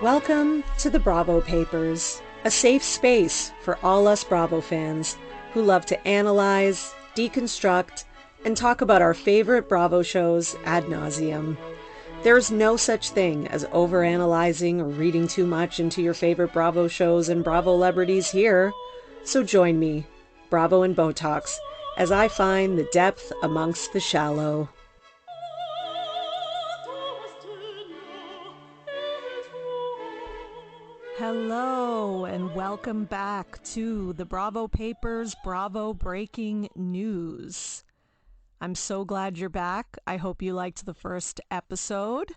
Welcome to the Bravo Papers, a safe space for all us Bravo fans who love to analyze, deconstruct, and talk about our favorite Bravo shows ad nauseum. There's no such thing as overanalyzing or reading too much into your favorite Bravo shows and Bravo celebrities here. So join me, Bravo and Botox, as I find the depth amongst the shallow. Hello and welcome back to the Bravo Papers Bravo Breaking News. I'm so glad you're back. I hope you liked the first episode.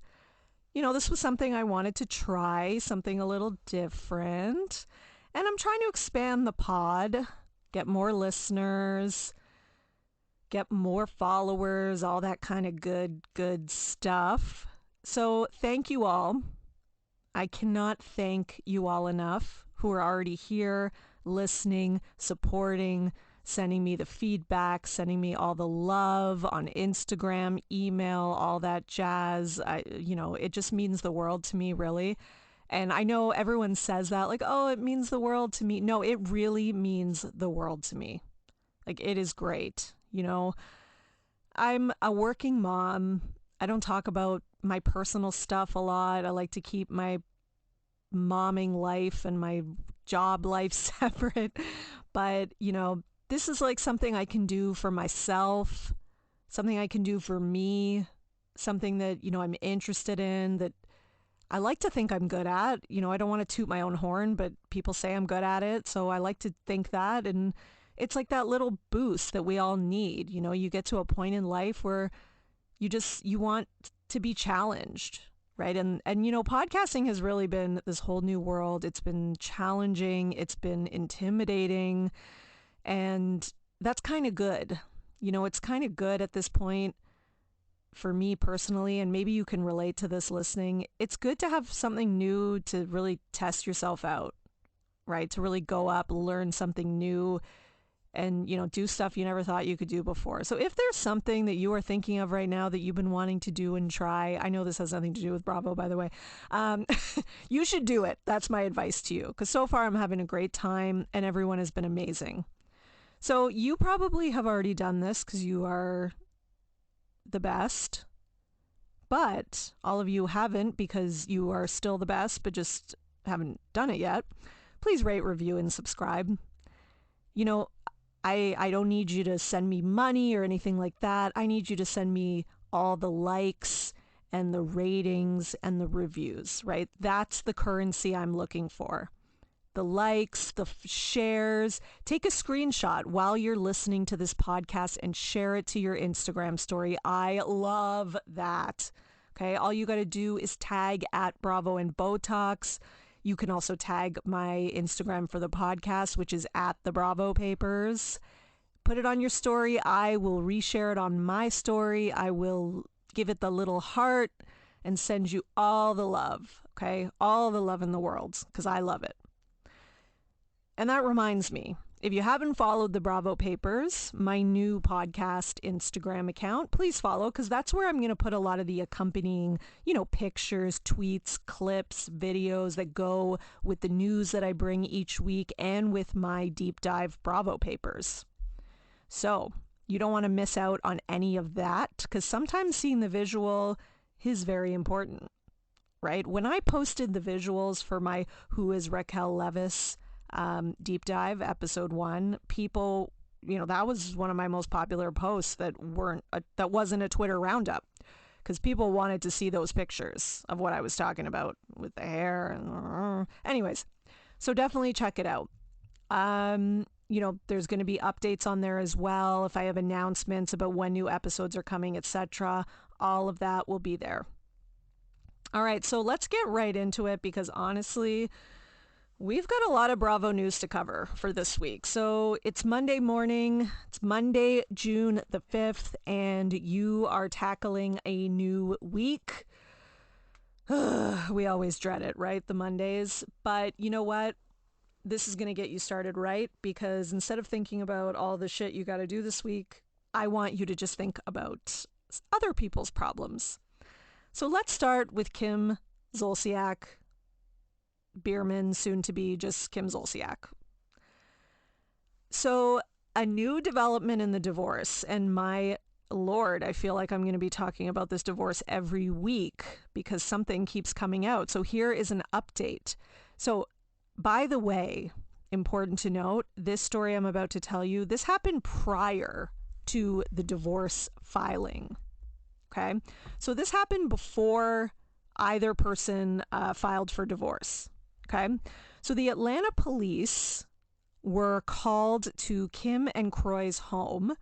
You know, this was something I wanted to try, something a little different. And I'm trying to expand the pod, get more listeners, get more followers, all that kind of good stuff. So thank you all. I cannot thank you all enough who are already here, listening, supporting, sending me the feedback, sending me all the love on Instagram, email, all that jazz. It just means the world to me, really. And I know everyone says that, like, oh, it means the world to me. No, it really means the world to me. Like, it is great. You know, I'm a working mom. I don't talk about my personal stuff a lot. I like to keep my momming life and my job life separate. But, you know, this is like something I can do for myself, something I can do for me, something that, you know, I'm interested in, that I like to think I'm good at. You know, I don't want to toot my own horn, but people say I'm good at it. So I like to think that. And it's like that little boost that we all need. You know, you get to a point in life where you want to be challenged, right? And you know, podcasting has really been this whole new world. It's been challenging. It's been intimidating. And that's kind of good. You know, it's kind of good at this point for me personally, and maybe you can relate to this listening. It's good to have something new to really test yourself out, right? To really go up, learn something new, and, you know, do stuff you never thought you could do before. So if there's something that you are thinking of right now that you've been wanting to do and try, I know this has nothing to do with Bravo, by the way, you should do it. That's my advice to you, because so far I'm having a great time and everyone has been amazing. So you probably have already done this because you are the best, but all of you haven't because you are still the best but just haven't done it yet. Please rate, review, and subscribe. You know, I don't need you to send me money or anything like that. I need you to send me all the likes and the ratings and the reviews, right? That's the currency I'm looking for. The likes, the shares. Take a screenshot while you're listening to this podcast and share it to your Instagram story. I love that. Okay, all you got to do is tag at Bravo and Botox. You can also tag my Instagram for the podcast, which is at the Bravo Papers. Put it on your story. I will reshare it on my story. I will give it the little heart and send you all the love, okay? All the love in the world, because I love it. And that reminds me, if you haven't followed the Bravo Papers, my new podcast Instagram account, please follow, because that's where I'm going to put a lot of the accompanying, you know, pictures, tweets, clips, videos that go with the news that I bring each week and with my deep dive Bravo Papers. So you don't want to miss out on any of that, because sometimes seeing the visual is very important, right? When I posted the visuals for my Who is Raquel Leviss deep dive episode 1, people, you know, that was one of my most popular posts that wasn't a Twitter roundup, because people wanted to see those pictures of what I was talking about with the hair and anyways, so definitely check it out. You know, there's going to be updates on there as well. If I have announcements about when new episodes are coming, etc., all of that will be there. All right, so let's get right into it, because honestly, we've got a lot of Bravo news to cover for this week. So it's Monday morning. It's Monday, June the 5th, and you are tackling a new week. We always dread it, right? The Mondays. But you know what? This is going to get you started right, because instead of thinking about all the shit you got to do this week, I want you to just think about other people's problems. So let's start with Kim Zolciak Biermann, soon to be just Kim Zolciak. So a new development in the divorce, and my Lord, I feel like I'm going to be talking about this divorce every week because something keeps coming out. So here is an update. So by the way, important to note, this story I'm about to tell you, this happened prior to the divorce filing. Okay. So this happened before either person filed for divorce. Okay. So the Atlanta police were called to Kim and Kroy's home,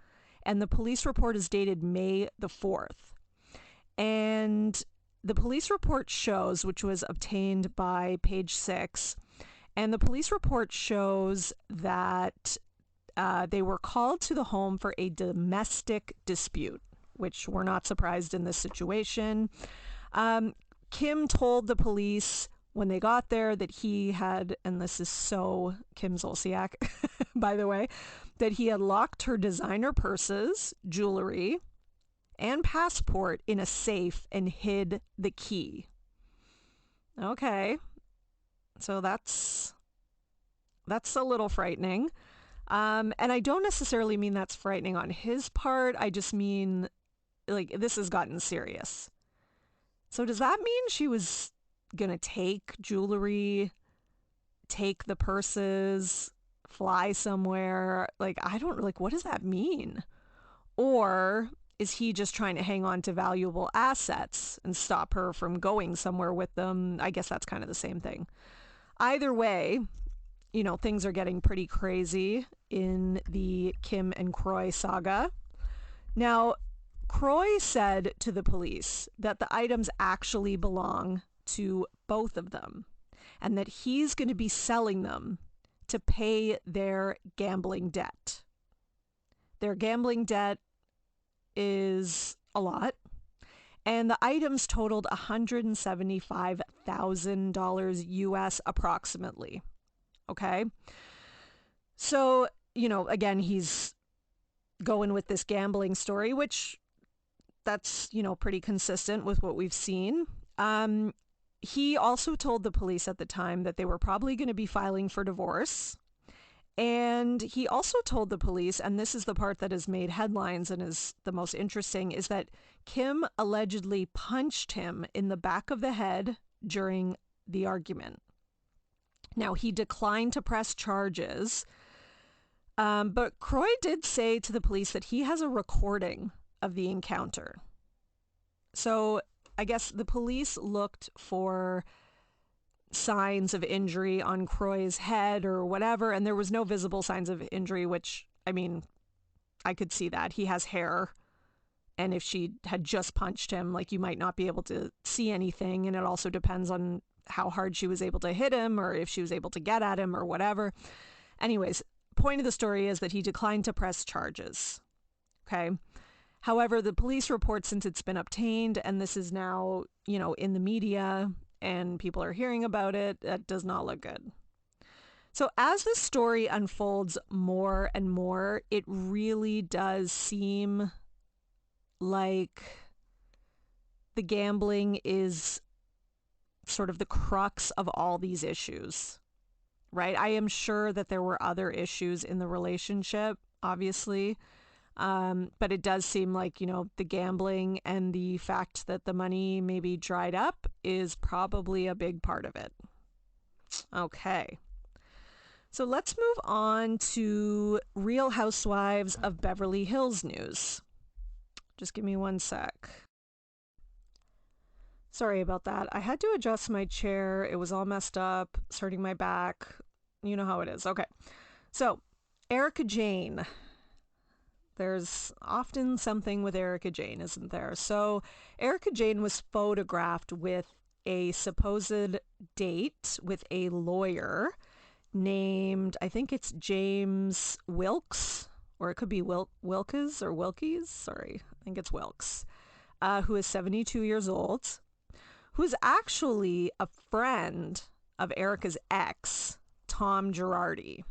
and the police report is dated May the 4th. And the police report shows, which was obtained by Page 6, and the police report shows that they were called to the home for a domestic dispute, which we're not surprised in this situation. Kim told the police when they got there that he had, and this is so Kim Zolciak, by the way, that he had locked her designer purses, jewelry, and passport in a safe and hid the key. Okay. So that's a little frightening. And I don't necessarily mean that's frightening on his part. I just mean, like, this has gotten serious. So does that mean she was gonna take jewelry, take the purses, fly somewhere? Like, what does that mean? Or is he just trying to hang on to valuable assets and stop her from going somewhere with them? I guess that's kind of the same thing. Either way, things are getting pretty crazy in the Kim and Kroy saga. Now, Kroy said to the police that the items actually belong to both of them and that he's going to be selling them to pay their gambling debt. Their gambling debt is a lot, and the items totaled $175,000 US approximately. Okay. So, again, he's going with this gambling story, which that's, pretty consistent with what we've seen. He also told the police at the time that they were probably going to be filing for divorce. And he also told the police, and this is the part that has made headlines and is the most interesting, is that Kim allegedly punched him in the back of the head during the argument. Now, he declined to press charges, but Kroy did say to the police that he has a recording of the encounter. So I guess the police looked for signs of injury on Kroy's head or whatever, and there was no visible signs of injury, which, I mean, I could see that. He has hair, and if she had just punched him, like, you might not be able to see anything, and it also depends on how hard she was able to hit him or if she was able to get at him or whatever. Anyways, point of the story is that he declined to press charges. Okay. However, the police report, since it's been obtained and this is now, in the media and people are hearing about it, that does not look good. So as the story unfolds more and more, it really does seem like the gambling is sort of the crux of all these issues, right? I am sure that there were other issues in the relationship, obviously, but it does seem like, the gambling and the fact that the money maybe dried up is probably a big part of it. Okay. So let's move on to Real Housewives of Beverly Hills news. Just give me one sec. Sorry about that. I had to adjust my chair. It was all messed up, hurting my back. You know how it is. Okay. So, Erika Jayne. There's often something with Erika Jayne, isn't there? So, Erika Jayne was photographed with a supposed date with a lawyer named, I think it's James Wilkes, or it could be Wilkes or Wilkies. Sorry, I think it's Wilkes, who is 72 years old. Who's actually a friend of Erika's ex, Tom Girardi.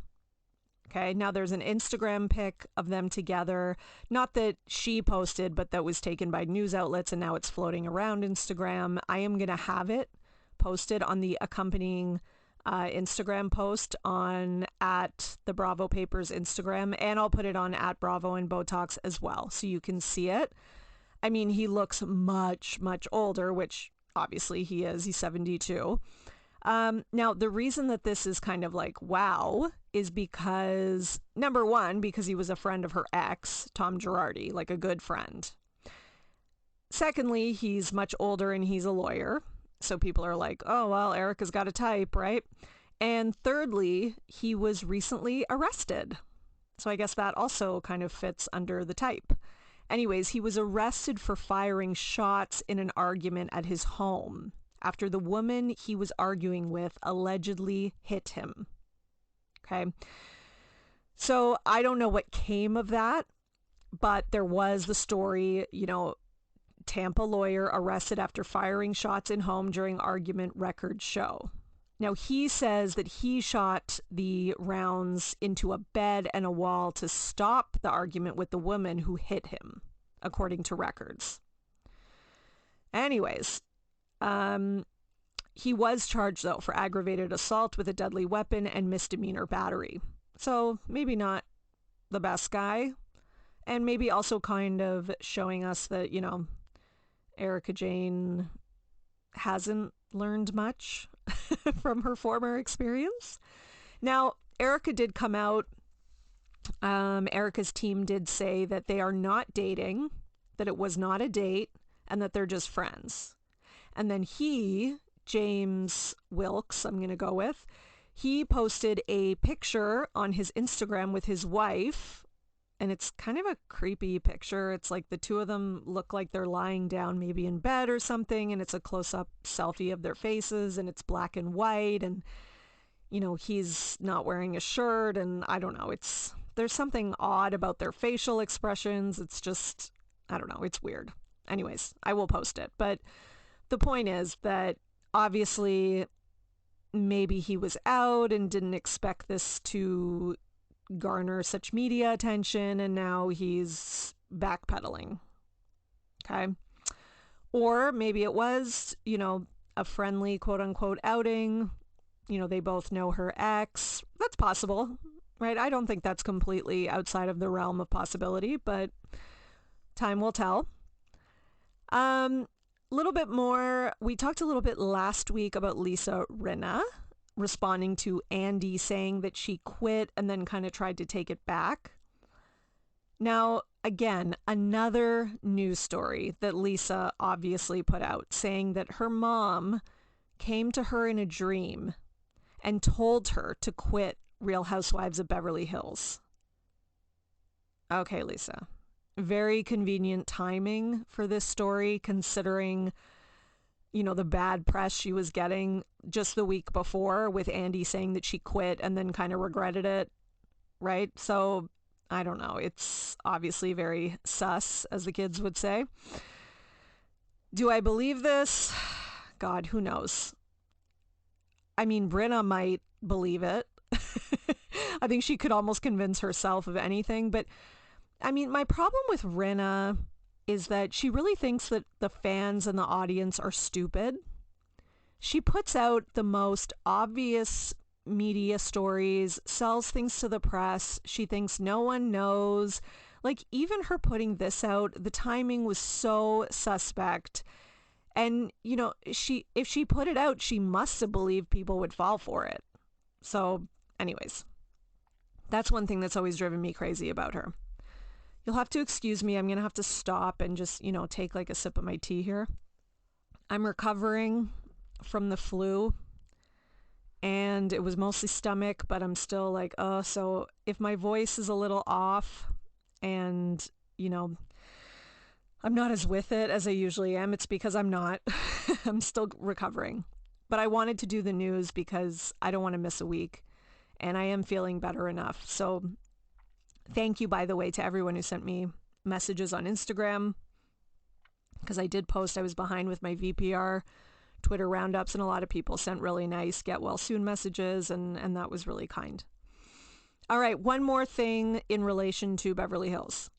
Okay, now there's an Instagram pic of them together, not that she posted, but that was taken by news outlets, and now it's floating around Instagram. I am going to have it posted on the accompanying Instagram post on at the Bravo Papers Instagram, and I'll put it on at Bravo and Botox as well, so you can see it. I mean, he looks much, much older, which obviously he is. He's 72. Now, the reason that this is kind of like, wow, is because, number one, because he was a friend of her ex, Tom Girardi, like a good friend. Secondly, he's much older and he's a lawyer. So people are like, oh, well, Erika's got a type, right? And thirdly, he was recently arrested. So I guess that also kind of fits under the type. Anyways, he was arrested for firing shots in an argument at his home after the woman he was arguing with allegedly hit him. Okay. So I don't know what came of that, but there was the story, Tampa lawyer arrested after firing shots in home during argument, records show. Now, he says that he shot the rounds into a bed and a wall to stop the argument with the woman who hit him, according to records. Anyways, he was charged, though, for aggravated assault with a deadly weapon and misdemeanor battery. So maybe not the best guy. And maybe also kind of showing us that, Erika Jayne hasn't learned much from her former experience. Now, Erika did come out. Erika's team did say that they are not dating, that it was not a date, and that they're just friends. And then James Wilkes, I'm going to go with, he posted a picture on his Instagram with his wife. And it's kind of a creepy picture. It's like the two of them look like they're lying down maybe in bed or something. And it's a close-up selfie of their faces. And it's black and white. And, he's not wearing a shirt. And I don't know. There's something odd about their facial expressions. It's just, I don't know. It's weird. Anyways, I will post it. But the point is that obviously maybe he was out and didn't expect this to garner such media attention, and now he's backpedaling. Okay. Or maybe it was, a friendly quote unquote outing. They both know her ex. That's possible, right? I don't think that's completely outside of the realm of possibility, but time will tell. Little bit more. We talked a little bit last week about Lisa Rinna responding to Andy saying that she quit and then kind of tried to take it back. Now, again, another news story that Lisa obviously put out saying that her mom came to her in a dream and told her to quit Real Housewives of Beverly Hills. Okay, Lisa. Very convenient timing for this story, considering the bad press she was getting just the week before with Andy saying that she quit and then kind of regretted it, right? So, I don't know. It's obviously very sus, as the kids would say. Do I believe this? God, who knows? I mean, Rinna might believe it. I think she could almost convince herself of anything. But, I mean, my problem with Rinna is that she really thinks that the fans and the audience are stupid. She puts out the most obvious media stories, sells things to the press. She thinks no one knows. Like, even her putting this out, the timing was so suspect. And, if she put it out, she must have believed people would fall for it. So, anyways, that's one thing that's always driven me crazy about her. You'll have to excuse me. I'm going to have to stop and just, take like a sip of my tea here. I'm recovering from the flu and it was mostly stomach, but I'm still like, so if my voice is a little off and, I'm not as with it as I usually am, it's because I'm not. I'm still recovering. But I wanted to do the news because I don't want to miss a week and I am feeling better enough. So thank you, by the way, to everyone who sent me messages on Instagram, because I did post I was behind with my VPR Twitter roundups, and a lot of people sent really nice get well soon messages, and that was really kind. All right, one more thing in relation to Beverly Hills.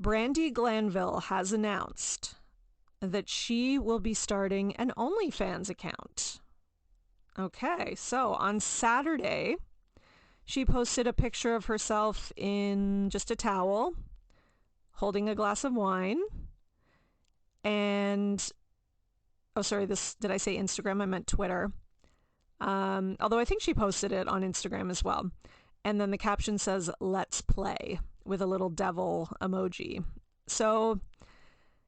Brandi Glanville has announced that she will be starting an OnlyFans account. Okay, so on Saturday, she posted a picture of herself in just a towel, holding a glass of wine. And, oh, sorry, did I say Instagram? I meant Twitter. Although I think she posted it on Instagram as well. And then the caption says, "Let's play," with a little devil emoji. So,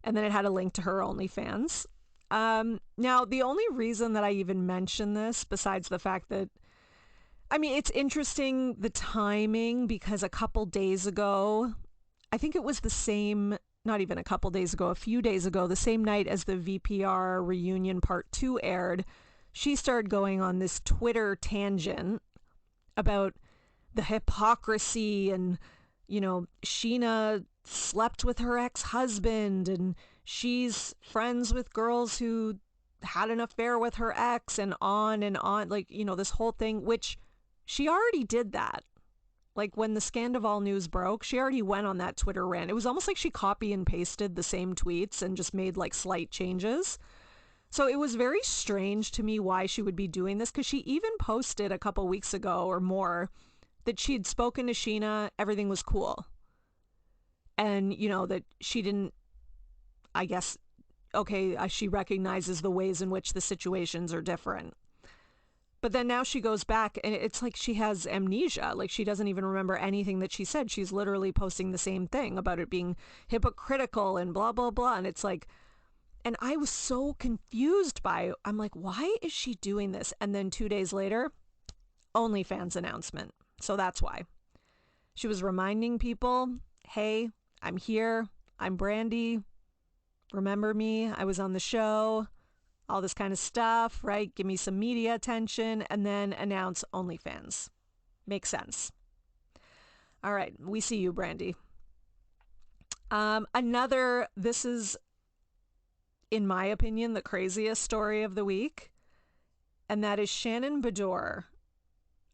and then it had a link to her OnlyFans. Now, the only reason that I even mention this, besides the fact that, I mean, it's interesting, the timing, because a couple days ago, I think it was the same, not even a couple days ago, a few days ago, the same night as the VPR Reunion Part 2 aired, she started going on this Twitter tangent about the hypocrisy and, Scheana slept with her ex-husband and she's friends with girls who had an affair with her ex and on, like, this whole thing, which she already did that. Like, when the Scandival news broke, she already went on that Twitter rant. It was almost like she copy and pasted the same tweets and just made like slight changes. So it was very strange to me why she would be doing this, because she even posted a couple weeks ago or more that she'd spoken to Scheana, everything was cool. And, that she didn't, I guess, okay, she recognizes the ways in which the situations are different. But then now she goes back and it's like she has amnesia. Like, she doesn't even remember anything that she said. She's literally posting the same thing about it being hypocritical and blah, blah, blah. And it's like, and I was so confused by it. I'm like, why is she doing this? And then 2 days later, OnlyFans announcement. So that's why. She was reminding people, hey, I'm here. I'm Brandi. Remember me? I was on the show. All this kind of stuff, right? Give me some media attention and then announce OnlyFans. Makes sense. All right. We see you, Brandi. This is, in my opinion, the craziest story of the week. And that is Shannon Beador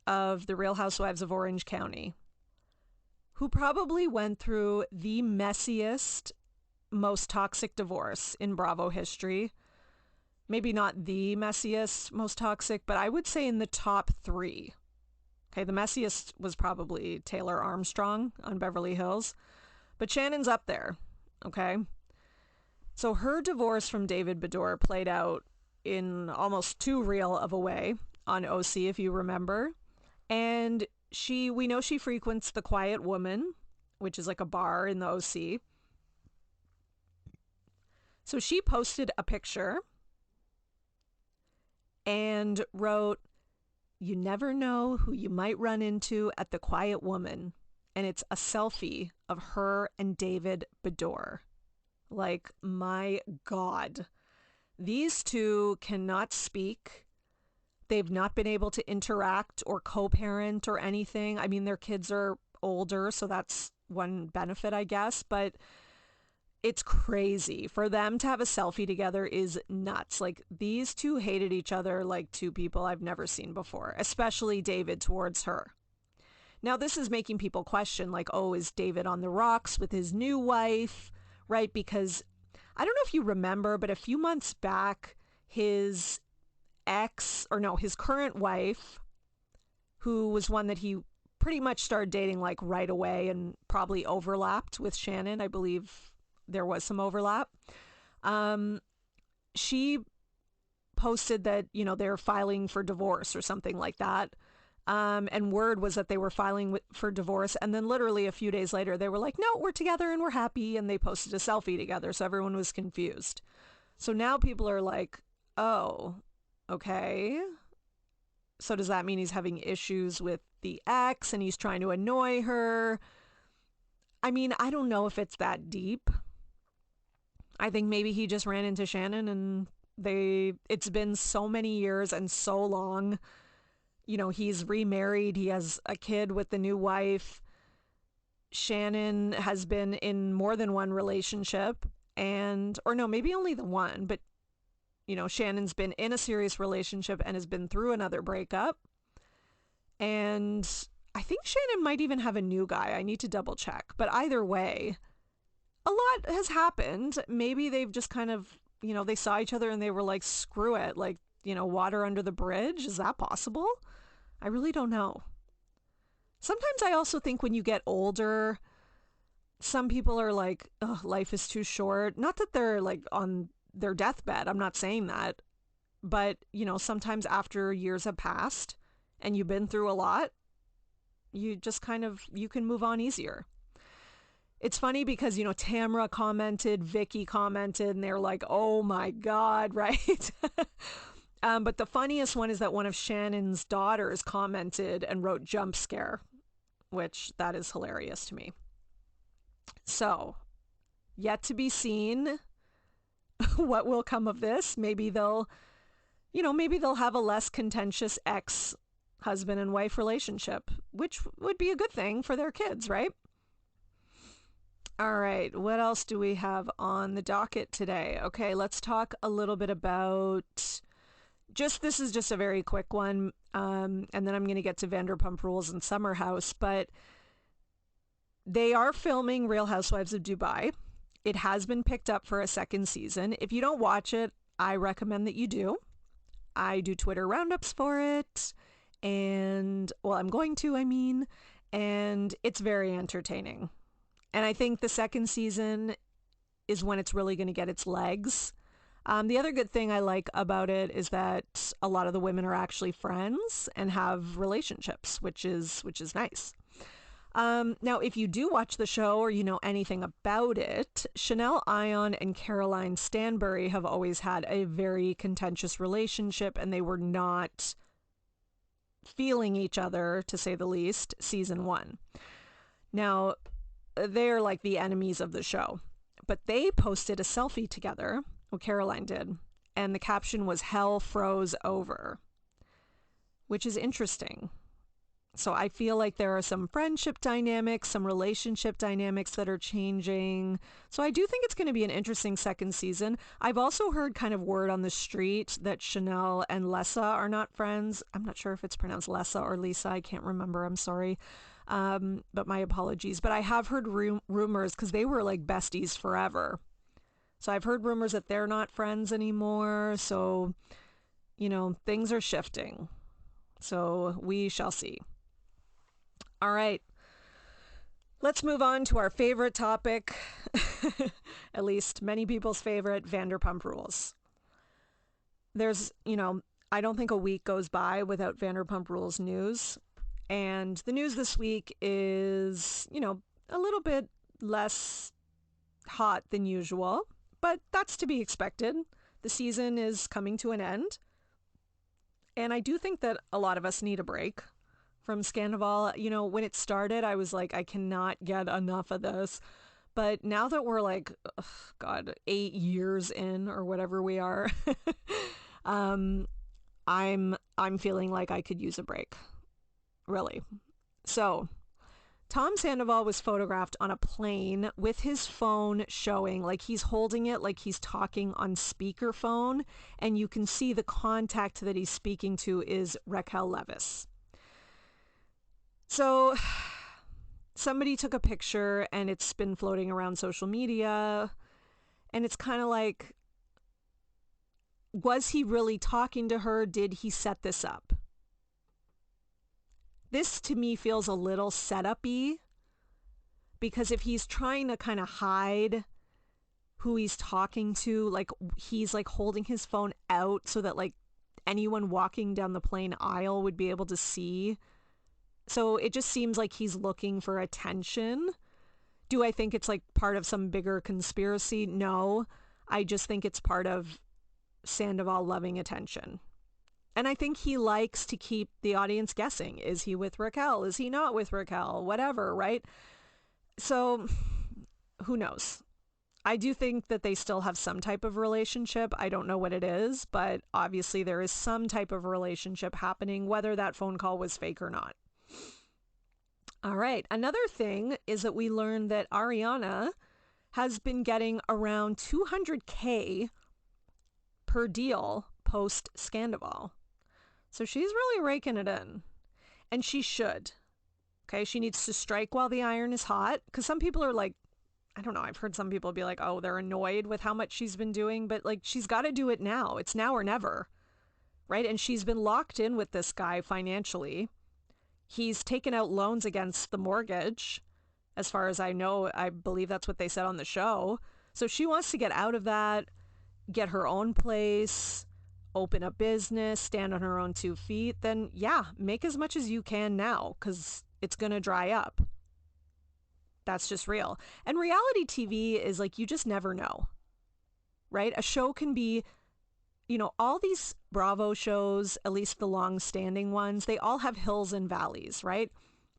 of the Real Housewives of Orange County, who probably went through the messiest, most toxic divorce in Bravo history. Maybe not the messiest, most toxic, but I would say in the top 3. Okay, the messiest was probably Taylor Armstrong on Beverly Hills, but Shannon's up there, okay? So her divorce from David Beador played out in almost too real of a way on OC, if you remember. And we know she frequents the Quiet Woman, which is like a bar in the OC. So she posted a picture and wrote, "You never know who you might run into at the Quiet Woman." And it's a selfie of her and David Beador. Like, my God. These two cannot speak. They've not been able to interact or co-parent or anything. I mean, their kids are older, so that's one benefit, I guess. But it's crazy. For them to have a selfie together is nuts. Like, these two hated each other like two people I've never seen before, especially David towards her. Now, this is making people question, like, oh, is David on the rocks with his new wife, right? Because I don't know if you remember, but a few months back, his current wife, who was one that he pretty much started dating like right away and probably overlapped with Shannon. I believe there was some overlap. She posted that, they're filing for divorce or something like that. And word was that they were filing for divorce. And then literally a few days later, they were like, no, we're together and we're happy. And they posted a selfie together. So everyone was confused. So now people are like, oh, okay. So does that mean he's having issues with the ex and he's trying to annoy her? I mean, I don't know if it's that deep. I think maybe he just ran into Shannon and it's been so many years and so long. He's remarried. He has a kid with the new wife. Shannon has been in more than one relationship maybe only the one, but Shannon's been in a serious relationship and has been through another breakup. And I think Shannon might even have a new guy. I need to double check. But either way, a lot has happened. Maybe they've just kind of, they saw each other and they were like, screw it. Like, water under the bridge. Is that possible? I really don't know. Sometimes I also think when you get older, some people are like, oh, life is too short. Not that they're like on their deathbed. I'm not saying that. But, sometimes after years have passed and you've been through a lot, you just you can move on easier. It's funny because, Tamra commented, Vicky commented, and they're like, oh my God, right? But the funniest one is that one of Shannon's daughters commented and wrote jump scare, which that is hilarious to me. So, yet to be seen what will come of this. Maybe they'll have a less contentious ex-husband and wife relationship, which would be a good thing for their kids, right? All right, what else do we have on the docket today? Okay, let's talk a little bit about this is just a very quick one, and then I'm going to get to Vanderpump Rules and Summer House, but they are filming Real Housewives of Dubai. It has been picked up for a second season. If you don't watch it, I recommend that you do. I do Twitter roundups for it, and, I'm going to, and it's very entertaining. And I think the second season is when it's really going to get its legs. The other good thing I like about it is that a lot of the women are actually friends and have relationships, which is nice. Now, if you do watch the show or you know anything about it, Chanel Ion and Caroline Stanbury have always had a very contentious relationship, and they were not feeling each other, to say the least, season 1. Now, they're like the enemies of the show, but they posted a selfie together. Well, Caroline did, and the caption was "Hell froze over," which is interesting. So I feel like there are some friendship dynamics, some relationship dynamics that are changing. So I do think it's going to be an interesting second season. I've also heard kind of word on the street that Chanel and Lessa are not friends. I'm not sure if it's pronounced Lessa or Lisa. I can't remember. I'm sorry. But my apologies. But I have heard rumors because they were like besties forever. So I've heard rumors that they're not friends anymore. So, things are shifting. So we shall see. All right, let's move on to our favorite topic, at least many people's favorite, Vanderpump Rules. There's, I don't think a week goes by without Vanderpump Rules news. And the news this week is, a little bit less hot than usual, but that's to be expected. The season is coming to an end. And I do think that a lot of us need a break from Scandival. When it started, I was like, I cannot get enough of this. But now that we're like, 8 years in or whatever we are, I'm feeling like I could use a break. Really. So, Tom Sandoval was photographed on a plane with his phone showing, like he's holding it like he's talking on speakerphone, and you can see the contact that he's speaking to is Raquel Leviss. So somebody took a picture and it's been floating around social media, and it's kind of like, was he really talking to her? Did he set this up? This to me feels a little setup-y, because if he's trying to kind of hide who he's talking to, like he's like holding his phone out so that like anyone walking down the plane aisle would be able to see. So it just seems like he's looking for attention. Do I think it's like part of some bigger conspiracy? No, I just think it's part of Sandoval loving attention. And I think he likes to keep the audience guessing. Is he with Raquel? Is he not with Raquel? Whatever, right? So who knows? I do think that they still have some type of relationship. I don't know what it is, but obviously there is some type of relationship happening, whether that phone call was fake or not. All right. Another thing is that we learned that Ariana has been getting around $200K per deal post Scandival. So she's really raking it in, and she should. Okay. She needs to strike while the iron is hot, because some people are like, I don't know. I've heard some people be like, oh, they're annoyed with how much she's been doing, but like, she's got to do it now. It's now or never. right? And she's been locked in with this guy financially. He's taken out loans against the mortgage. As far as I know, I believe that's what they said on the show. So she wants to get out of that, get her own place, open a business, stand on her own 2 feet. Then yeah, make as much as you can now, because it's going to dry up. That's just real. And reality TV is like, you just never know, right? A show can be, all these Bravo shows, at least the long-standing ones, they all have hills and valleys, right?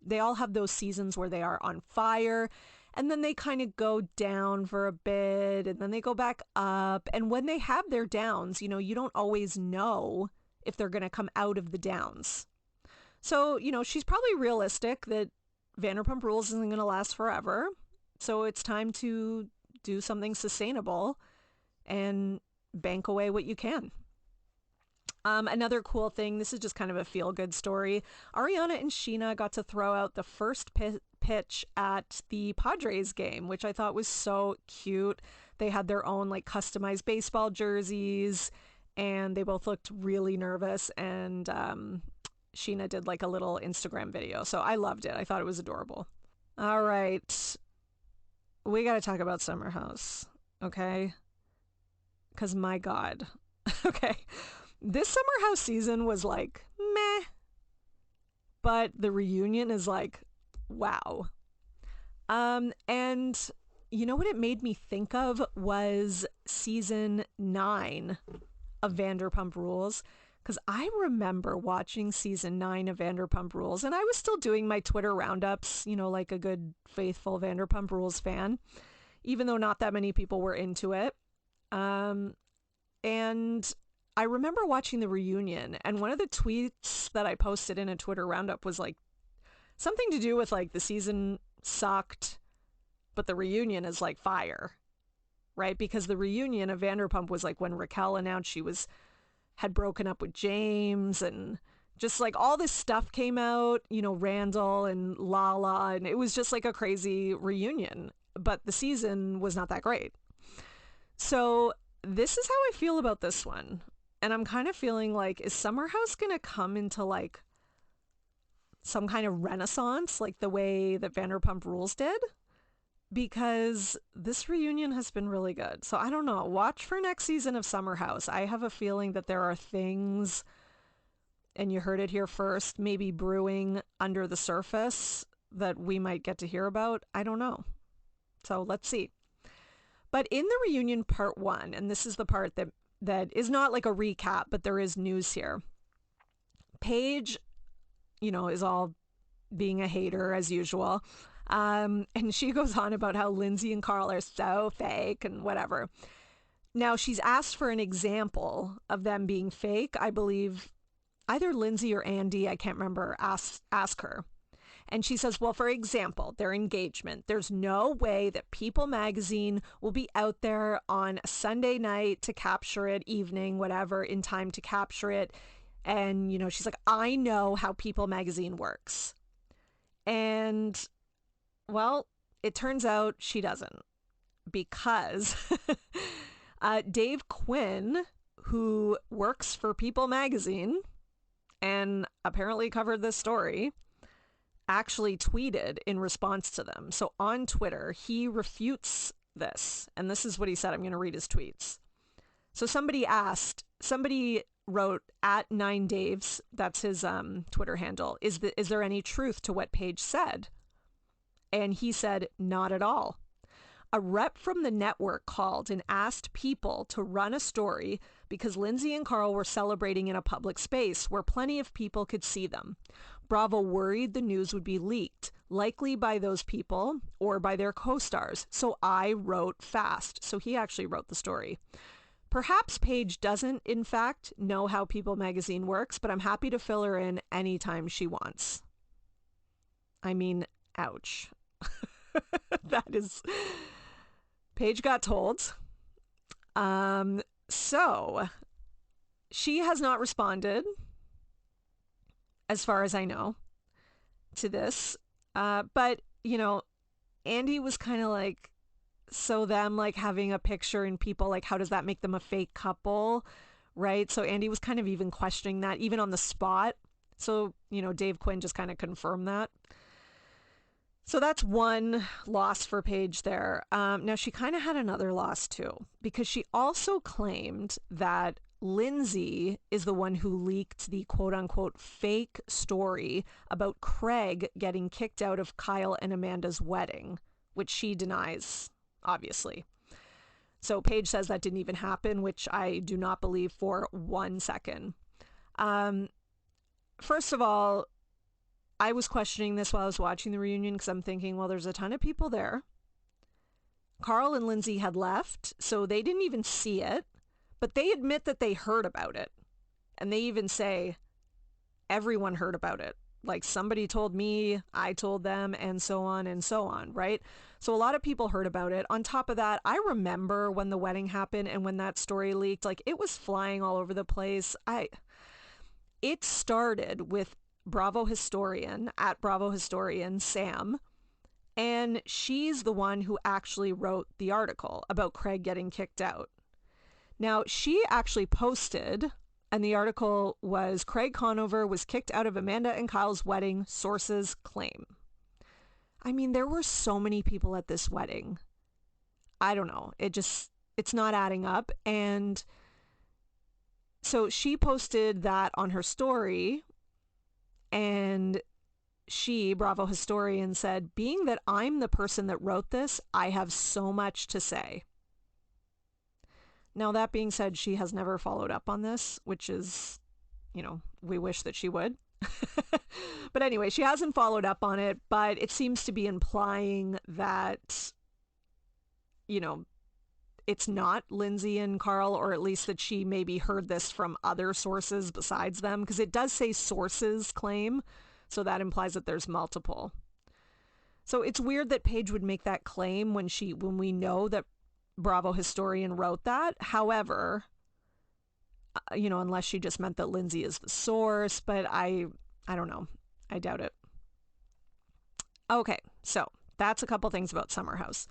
They all have those seasons where they are on fire, and then they kind of go down for a bit, and then they go back up. And when they have their downs, you don't always know if they're going to come out of the downs. So, she's probably realistic that Vanderpump Rules isn't going to last forever. So it's time to do something sustainable and bank away what you can. Another cool thing, this is just kind of a feel-good story. Ariana and Scheana got to throw out the first pitch at the Padres game, which I thought was so cute. They had their own like customized baseball jerseys, and they both looked really nervous. And Scheana did like a little Instagram video, so I loved it. I thought it was adorable. All right, we got to talk about Summer House, okay? Because my God, okay. This Summer House season was like, meh. But the reunion is like, wow. And you know what it made me think of was season 9 of Vanderpump Rules. Because I remember watching season 9 of Vanderpump Rules, and I was still doing my Twitter roundups, like a good, faithful Vanderpump Rules fan, even though not that many people were into it. And I remember watching the reunion, and one of the tweets that I posted in a Twitter roundup was like something to do with like the season sucked, but the reunion is like fire, right? Because the reunion of Vanderpump was like when Raquel announced she had broken up with James, and just like all this stuff came out, Randall and Lala, and it was just like a crazy reunion, but the season was not that great. So this is how I feel about this one. And I'm kind of feeling like, is Summer House going to come into like some kind of renaissance, like the way that Vanderpump Rules did? Because this reunion has been really good. So I don't know. Watch for next season of Summer House. I have a feeling that there are things, and you heard it here first, maybe brewing under the surface that we might get to hear about. I don't know. So let's see. But in the reunion part 1, and this is the part that is not like a recap, but there is news here. Paige, is all being a hater as usual. And she goes on about how Lindsay and Carl are so fake and whatever. Now, she's asked for an example of them being fake. I believe either Lindsay or Andy, I can't remember, ask her. And she says, well, for example, their engagement. There's no way that People magazine will be out there on a Sunday night to capture it, evening, whatever, in time to capture it. And, she's like, I know how People magazine works. And, well, it turns out she doesn't. Because Dave Quinn, who works for People magazine and apparently covered this story, actually tweeted in response to them. So on Twitter, he refutes this. And this is what he said. I'm going to read his tweets. So somebody wrote at 9daves, that's his Twitter handle, is there any truth to what Paige said? And he said, not at all. A rep from the network called and asked People to run a story because Lindsay and Carl were celebrating in a public space where plenty of people could see them. Bravo worried the news would be leaked, likely by those people or by their co-stars. So I wrote fast. So he actually wrote the story. Perhaps Paige doesn't, in fact, know how People magazine works, but I'm happy to fill her in anytime she wants. I mean, ouch. That is... Paige got told. So she has not responded, as far as I know, to this. But, Andy was kind of like, so them like having a picture and People, like, how does that make them a fake couple? right? So Andy was kind of even questioning that, even on the spot. So, Dave Quinn just kind of confirmed that. So that's one loss for Paige there. Now, she kind of had another loss too, because she also claimed that Lindsay is the one who leaked the quote-unquote fake story about Craig getting kicked out of Kyle and Amanda's wedding, which she denies, obviously. So Paige says that didn't even happen, which I do not believe for 1 second. First of all, I was questioning this while I was watching the reunion because I'm thinking, well, there's a ton of people there. Carl and Lindsay had left, so they didn't even see it, but they admit that they heard about it. And they even say, everyone heard about it. Like, somebody told me, I told them, and so on, right? So a lot of people heard about it. On top of that, I remember when the wedding happened and when that story leaked, like, it was flying all over the place. It started with Bravo historian, at Bravo historian, Sam, and she's the one who actually wrote the article about Craig getting kicked out. Now, she actually posted, and the article was, Craig Conover was kicked out of Amanda and Kyle's wedding, sources claim. I mean, there were so many people at this wedding. I don't know. It's not adding up. And so she posted that on her story, and she, Bravo historian, said, being that I'm the person that wrote this, I have so much to say. Now, that being said, she has never followed up on this, which is, we wish that she would. But anyway, she hasn't followed up on it, but it seems to be implying that, it's not Lindsay and Carl, or at least that she maybe heard this from other sources besides them, because it does say sources claim, so that implies that there's multiple. So it's weird that Paige would make that claim when we know that Bravo historian wrote that. However, unless she just meant that Lindsay is the source, but I don't know. I doubt it. Okay, so that's a couple things about Summer House.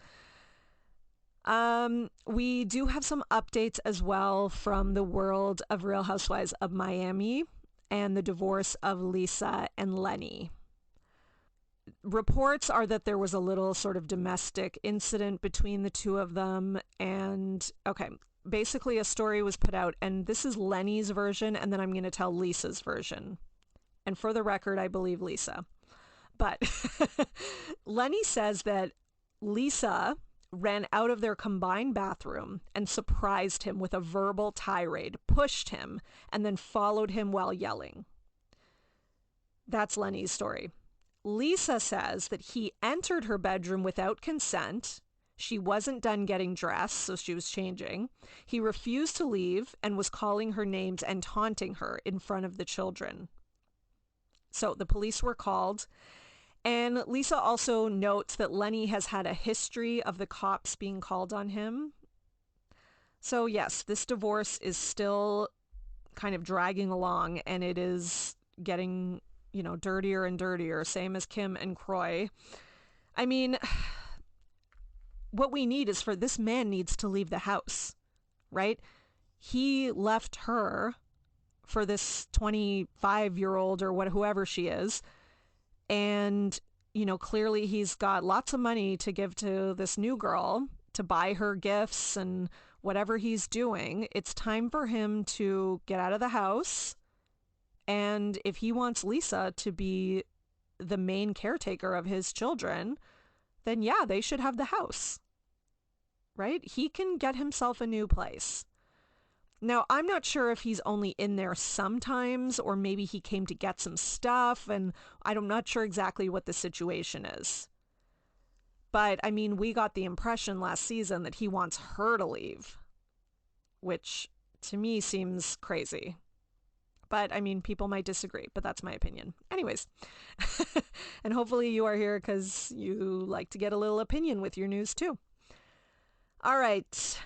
We do have some updates as well from the world of Real Housewives of Miami and the divorce of Lisa and Lenny. Reports are that there was a little sort of domestic incident between the two of them. And basically a story was put out, and this is Lenny's version, and then I'm going to tell Lisa's version. And for the record, I believe Lisa. But Lenny says that Lisa ran out of their combined bathroom and surprised him with a verbal tirade, pushed him, and then followed him while yelling. That's Lenny's story. Lisa says that he entered her bedroom without consent. She wasn't done getting dressed, so she was changing. He refused to leave and was calling her names and taunting her in front of the children. So the police were called. And Lisa also notes that Lenny has had a history of the cops being called on him. So yes, this divorce is still kind of dragging along, and it is getting, dirtier and dirtier, same as Kim and Kroy. I mean, what we need is for this man needs to leave the house, right? He left her for this 25-year-old or whoever she is. And, clearly he's got lots of money to give to this new girl to buy her gifts and whatever he's doing. It's time for him to get out of the house. And if he wants Lisa to be the main caretaker of his children, then yeah, they should have the house, right? He can get himself a new place. Now, I'm not sure if he's only in there sometimes, or maybe he came to get some stuff, and I'm not sure exactly what the situation is. But, I mean, we got the impression last season that he wants her to leave, which to me seems crazy. But, I mean, people might disagree, but that's my opinion. Anyways, and hopefully you are here because you like to get a little opinion with your news too. All right.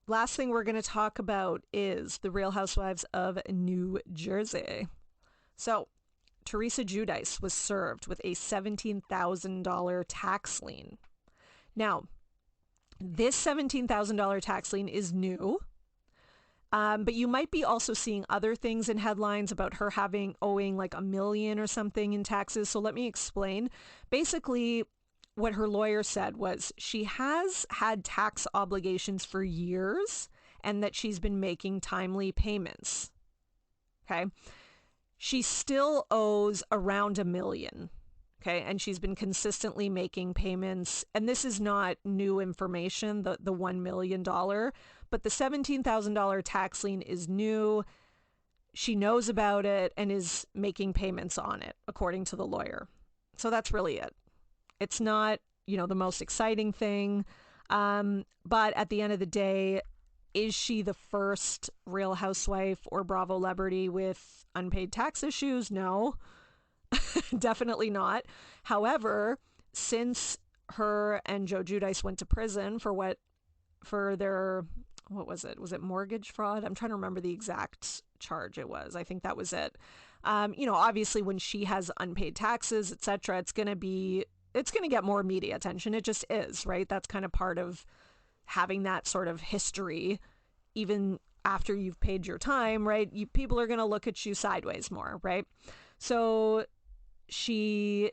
Last thing we're going to talk about is the Real Housewives of New Jersey. So, Teresa Giudice was served with a $17,000 tax lien. Now, this $17,000 tax lien is new. But you might be also seeing other things in headlines about her owing like $1 million or something in taxes. So let me explain. Basically, what her lawyer said was she has had tax obligations for years and that she's been making timely payments. Okay. She still owes around $1 million. Okay. And she's been consistently making payments. And this is not new information, the $1 million, but the $17,000 tax lien is new. She knows about it and is making payments on it, according to the lawyer. So that's really it. It's not, the most exciting thing. But at the end of the day, is she the first Real Housewife or Bravo celebrity with unpaid tax issues? No, definitely not. However, since her and Joe Giudice went to prison for their, what was it? Was it mortgage fraud? I'm trying to remember the exact charge it was. I think that was it. Obviously when she has unpaid taxes, etc., it's going to get more media attention. It just is, right? That's kind of part of having that sort of history, even after you've paid your time, right? People are going to look at you sideways more, right? So she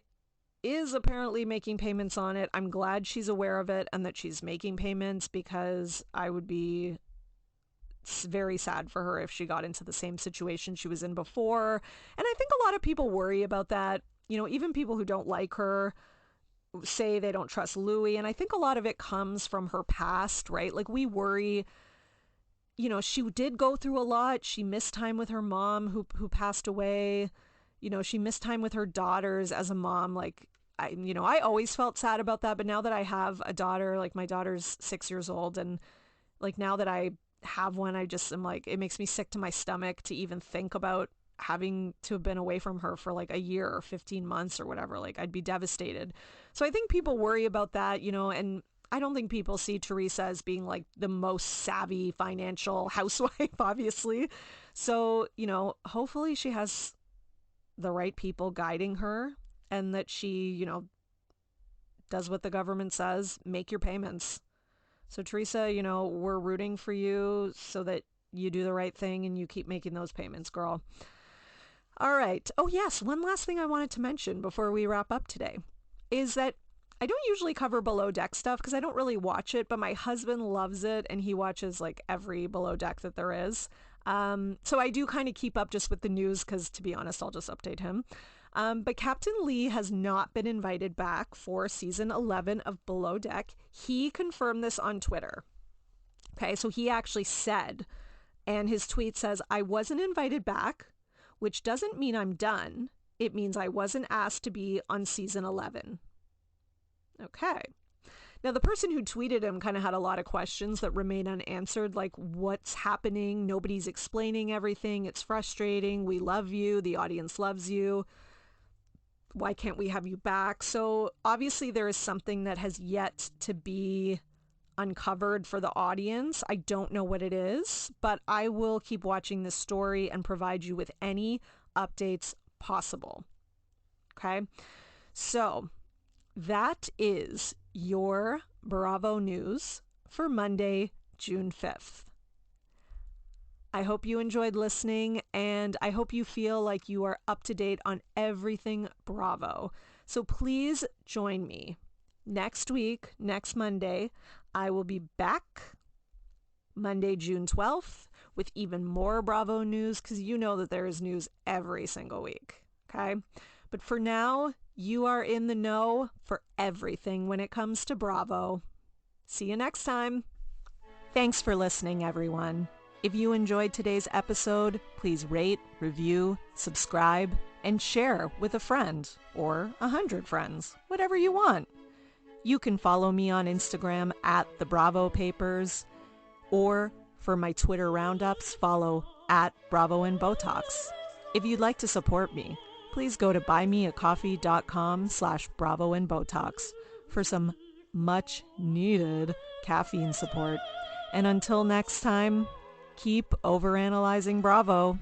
is apparently making payments on it. I'm glad she's aware of it and that she's making payments, because I would be very sad for her if she got into the same situation she was in before. And I think a lot of people worry about that. Even people who don't like her say they don't trust Louis. And I think a lot of it comes from her past, right? Like, we worry, she did go through a lot. She missed time with her mom who passed away. She missed time with her daughters as a mom. Like, I always felt sad about that. But now that I have a daughter, like my daughter's 6 years old, and like now that I have one, I just am like, it makes me sick to my stomach to even think about having to have been away from her for like a year or 15 months or whatever. Like, I'd be devastated. So I think people worry about that, and I don't think people see Teresa as being like the most savvy financial housewife, obviously. So, hopefully she has the right people guiding her, and that she, does what the government says, make your payments. So Teresa, we're rooting for you so that you do the right thing and you keep making those payments, girl. All right. Oh, yes. One last thing I wanted to mention before we wrap up today is that I don't usually cover Below Deck stuff because I don't really watch it, but my husband loves it and he watches like every Below Deck that there is. So I do kind of keep up just with the news because, to be honest, I'll just update him. But Captain Lee has not been invited back for season 11 of Below Deck. He confirmed this on Twitter. Okay, so he actually said, and his tweet says, "I wasn't invited back, which doesn't mean I'm done. It means I wasn't asked to be on season 11. Okay. Now, the person who tweeted him kind of had a lot of questions that remain unanswered, like, what's happening? Nobody's explaining everything. It's frustrating. We love you. The audience loves you. Why can't we have you back? So obviously there is something that has yet to be uncovered for the audience. I don't know what it is, but I will keep watching this story and provide you with any updates possible. Okay? So that is your Bravo news for Monday, June 5th. I hope you enjoyed listening, and I hope you feel like you are up to date on everything Bravo. So please join me next week, next Monday. I will be back Monday, June 12th with even more Bravo news, because you know that there is news every single week. Okay? But for now, you are in the know for everything when it comes to Bravo. See you next time. Thanks for listening, everyone. If you enjoyed today's episode, please rate, review, subscribe, and share with a friend or 100 friends, whatever you want. You can follow me on Instagram at The Bravo Papers, or for my Twitter roundups, follow at Bravo and Botox. If you'd like to support me, please go to buymeacoffee.com/Bravo and Botox for some much needed caffeine support. And until next time, keep overanalyzing Bravo.